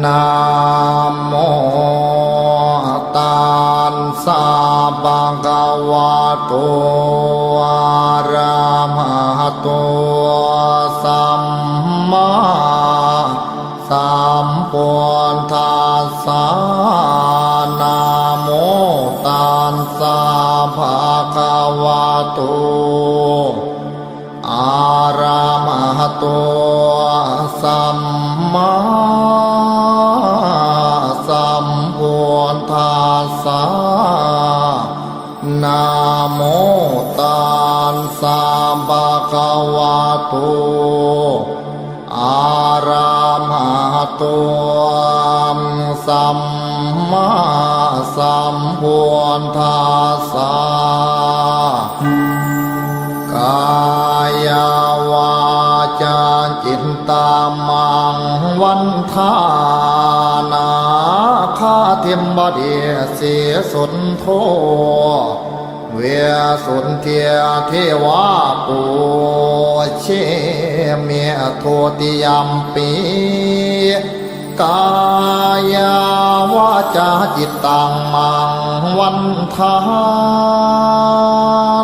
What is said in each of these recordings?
นะโมตัสสะภะคะวะโตอะระหะโตสัมมาสัมพุทธัสสะนะโมตัสสะภะคะวะโตอะระหะโตสัมมาสัมพุทธัสสะนะโมตัสสะภะคะวะโตอะระหะโตสัมมาสัมพุทธัสสะกายวาจาจิตตามังวันทานาคาเทมบดีเสสุนโทเวสุนเทียเทวาปูเชเมโทติยัมปีกายวาจาจิตตังมังวันทา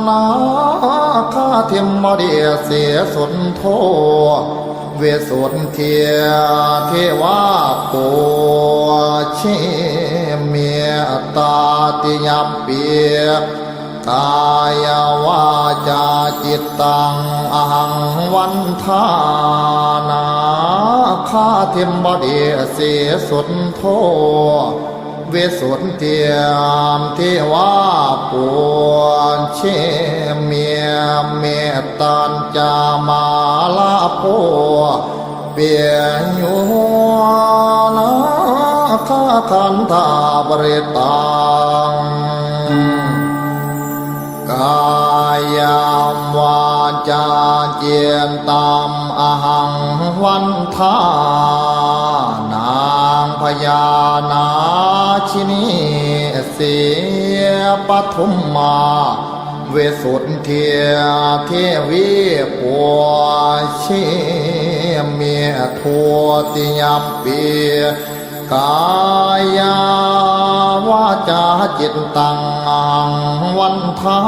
นาคาเทมบดีเสสุนโทเวสุนเทียเทวาปูเชเมตาติยัมปีกายวาจาจิตตังอหังวันทานาคาเทมบดีเสสุนโทเวสุนเทียมเทวาปูเชเมียเมตัญจามาลาโพเปียโยนาคาคันธาบริตังกายาวาจาเจียนตามอหังวันทานางพญานาชินีเสียปทุมมาเวสุนเทียเทวีปัวเชเมียทัวติยัมปีกายาวาจาจิตตังวันทา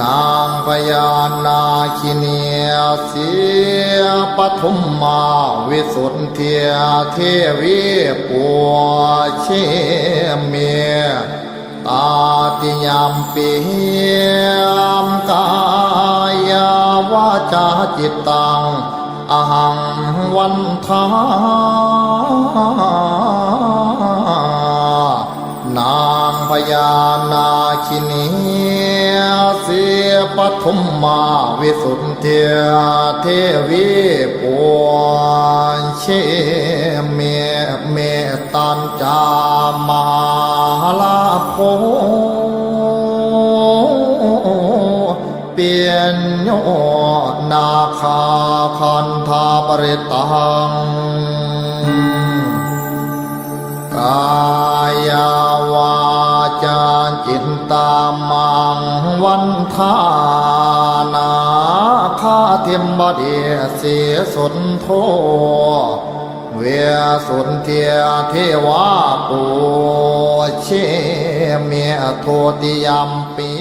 นางพญานาคิเนียเสียปทุมมาวิสุทธิเทวีปัวเชเมียตาติยัมปีมกายาวาจาจิตตังอหังวันทานางพญานาคินีเสียปทุมมาวิสุทธิเทวีปัวเชเมตัญจามาลาโพเปียนโยนาคาคันธาปริตังกายาวาจาจิตตามังวันทานาคาเทมบดีเสสุนโทเวสุนเทียเทวาปูเชเมโทติยัมปี